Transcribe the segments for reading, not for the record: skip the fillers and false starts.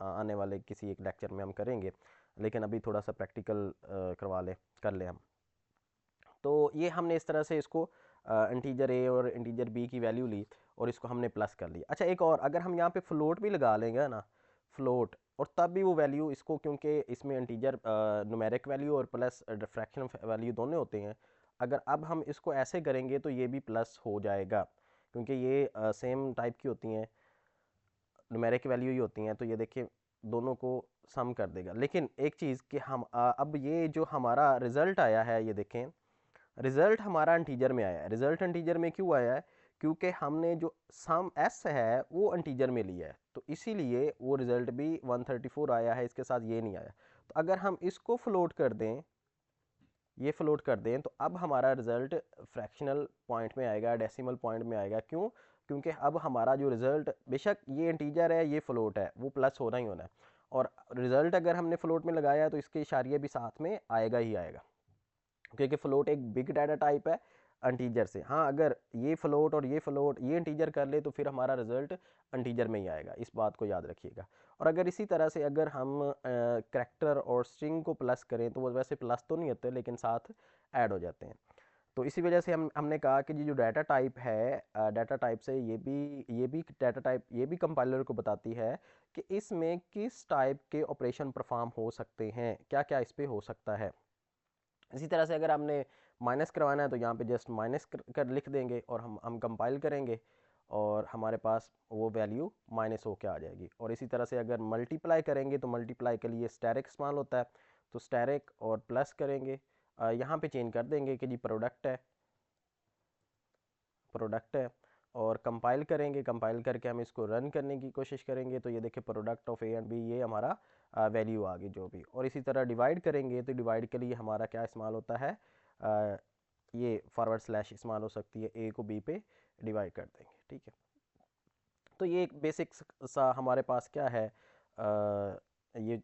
आने वाले किसी एक लेक्चर में हम करेंगे, लेकिन अभी थोड़ा सा प्रैक्टिकल कर लें हम। तो ये हमने इस तरह से इसको इंटीजर ए और इंटीजर बी की वैल्यू ली और इसको हमने प्लस कर लिया। अच्छा, एक और, अगर हम यहाँ पे फ्लोट भी लगा लेंगे ना, फ्लोट, और तब भी वो वैल्यू इसको, क्योंकि इसमें इंटीजर न्यूमेरिक वैल्यू और प्लस फ्रैक्शन वैल्यू दोनों होते हैं, अगर अब हम इसको ऐसे करेंगे तो ये भी प्लस हो जाएगा, क्योंकि ये सेम टाइप की होती हैं, न्यूमेरिक वैल्यू ही होती हैं। तो ये देखिए दोनों को सम कर देगा। लेकिन एक चीज़ कि हम अब ये जो हमारा रिज़ल्ट आया है, ये देखें, रिज़ल्ट हमारा इंटीजर में आया है। रिज़ल्ट इंटीजर में क्यों आया है? क्योंकि हमने जो सम एस है वो इंटीजर में लिया है, तो इसीलिए वो रिज़ल्ट भी 134 आया है, इसके साथ ये नहीं आया। तो अगर हम इसको फ्लोट कर दें, ये फ्लोट कर दें, तो अब हमारा रिज़ल्ट फ्रैक्शनल पॉइंट में आएगा, डेसिमल पॉइंट में आएगा। क्यों? क्योंकि अब हमारा जो रिज़ल्ट, बेशक ये इंटीजर है, ये फ्लोट है, वो प्लस होना ही होना है, और रिज़ल्ट अगर हमने फ्लोट में लगाया है तो इसके इशारिया भी साथ में आएगा ही आएगा, क्योंकि फ्लोट एक बिग डाटा टाइप है इंटीजर से। हाँ, अगर ये फ्लोट और ये फ्लोट ये इंटीजर कर ले तो फिर हमारा रिजल्ट इंटीजर में ही आएगा, इस बात को याद रखिएगा। और अगर इसी तरह से अगर हम करैक्टर और स्ट्रिंग को प्लस करें तो वो वैसे प्लस तो नहीं होते, लेकिन साथ ऐड हो जाते हैं। तो इसी वजह से हमने कहा कि जो डाटा टाइप है, डाटा टाइप से ये भी डाटा टाइप, ये भी कंपाइलर को बताती है कि इसमें किस टाइप के ऑपरेशन परफॉर्म हो सकते हैं, क्या क्या इस पर हो सकता है। इसी तरह से अगर हमने माइनस करवाना है तो यहाँ पे जस्ट माइनस कर लिख देंगे और हम कंपाइल करेंगे और हमारे पास वो वैल्यू माइनस होके आ जाएगी। और इसी तरह से अगर मल्टीप्लाई करेंगे तो मल्टीप्लाई के लिए स्टैरिक इस्तेमाल होता है, तो स्टैरिक और प्लस करेंगे, यहाँ पे चेंज कर देंगे कि जी प्रोडक्ट है, और कंपाइल करेंगे। कंपाइल करके हम इसको रन करने की कोशिश करेंगे, तो ये देखिए product of A and B, ये हमारा वैल्यू आ गई जो भी। और इसी तरह डिवाइड करेंगे तो डिवाइड के लिए हमारा क्या इस्तेमाल होता है, ये फॉरवर्ड स्लैश इस्तेमाल हो सकती है, ए को बी पे डिवाइड कर देंगे, ठीक है। तो ये एक बेसिक सा हमारे पास क्या है, ये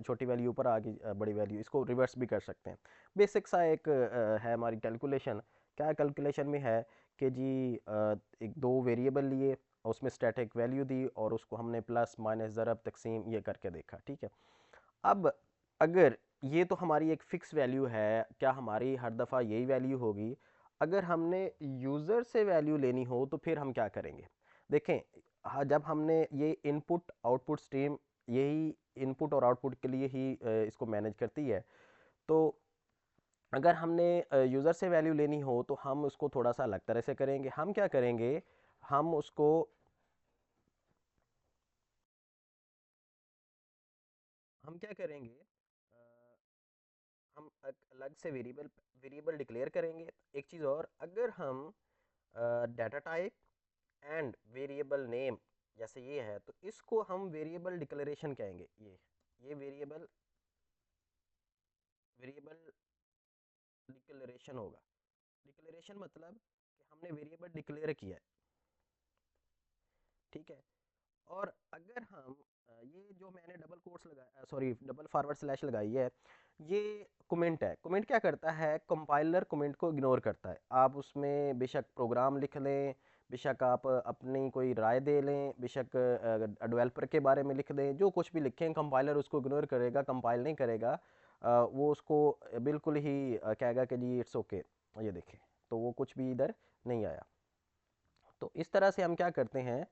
छोटी वैल्यू ऊपर आ गई, बड़ी वैल्यू, इसको रिवर्स भी कर सकते हैं। बेसिक सा एक है हमारी कैलकुलेशन। क्या कैलकुलेशन में है कि जी एक दो वेरिएबल लिए और उसमें स्टैटिक वैल्यू दी और उसको हमने प्लस माइनस ज़रब तकसीम ये करके देखा, ठीक है। अब अगर ये तो हमारी एक फ़िक्स वैल्यू है, क्या हमारी हर दफ़ा यही वैल्यू होगी? अगर हमने यूज़र से वैल्यू लेनी हो तो फिर हम क्या करेंगे? देखें, हाँ, जब हमने ये इनपुट आउटपुट स्ट्रीम यही इनपुट और आउटपुट के लिए ही इसको मैनेज करती है। तो अगर हमने यूज़र से वैल्यू लेनी हो तो हम उसको थोड़ा सा अलग तरह से करेंगे। हम क्या करेंगे, हम उसको हम क्या करेंगे, हम अलग से वेरिएबल डिक्लेयर करेंगे। एक चीज़ और, अगर हम data type and variable name जैसे ये है तो इसको हम वेरिएबल डिक्लेरेशन कहेंगे। ये वेरिएबल वेरिएबल डिक्लेरेशन होगा। डिक्लेरेशन मतलब कि हमने वेरिएबल डिक्लेयर किया है, ठीक है। और अगर हम ये जो मैंने डबल कोट्स लगाया, सॉरी डबल फॉरवर्ड स्लैश लगाई है, ये कमेंट है। कमेंट क्या करता है, कंपाइलर कमेंट को इग्नोर करता है। आप उसमें बेशक प्रोग्राम लिख लें, बेशक आप अपनी कोई राय दे लें, बेशक डेवलपर के बारे में लिख दें, जो कुछ भी लिखें कंपाइलर उसको इग्नोर करेगा, कंपाइल नहीं करेगा। वो उसको बिल्कुल ही कहेगा कि जी इट्स ओके, ये देखें, तो वो कुछ भी इधर नहीं आया। तो इस तरह से हम क्या करते हैं,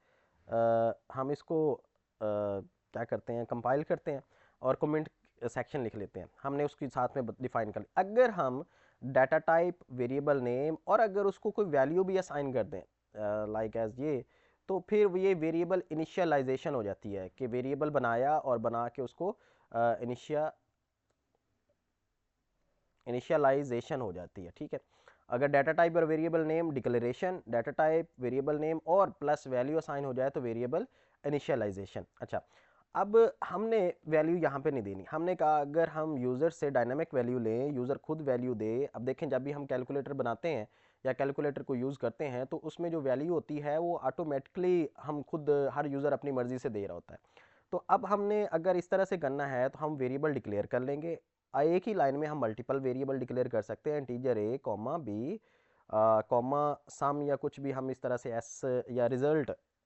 हम इसको क्या करते हैं, कंपाइल करते हैं और कमेंट सेक्शन लिख लेते हैं। हमने उसके साथ में डिफाइन कर लिया। अगर हम डाटा टाइप वेरिएबल नेम और अगर उसको कोई वैल्यू भी असाइन कर दें, लाइक एज ये, तो फिर ये वेरिएबल इनिशियलाइजेशन हो जाती है कि वेरिएबल बनाया और बना के उसको इनिशियलाइजेशन हो जाती है, ठीक है। अगर डाटा टाइप और variable name declaration, data type variable name और प्लस वैल्यू असाइन हो जाए तो वेरिएबल इनिशियलाइजेशन। अच्छा, अब हमने वैल्यू यहाँ पे नहीं देनी। हमने कहा अगर हम यूज़र से डायनामिक वैल्यू लें, यूज़र खुद वैल्यू दे। अब देखें, जब भी हम कैलकुलेटर बनाते हैं या कैलकुलेटर को यूज़ करते हैं तो उसमें जो वैल्यू होती है वो ऑटोमेटिकली हम खुद, हर यूज़र अपनी मर्ज़ी से दे रहा होता है। तो अब हमने अगर इस तरह से करना है तो हम वेरिएबल डिक्लेयर कर लेंगे। एक ही लाइन में हम मल्टीपल वेरिएबल डिक्लेयर कर सकते हैं, integer a comma B comma सम या कुछ भी हम इस तरह से एस या रिजल्ट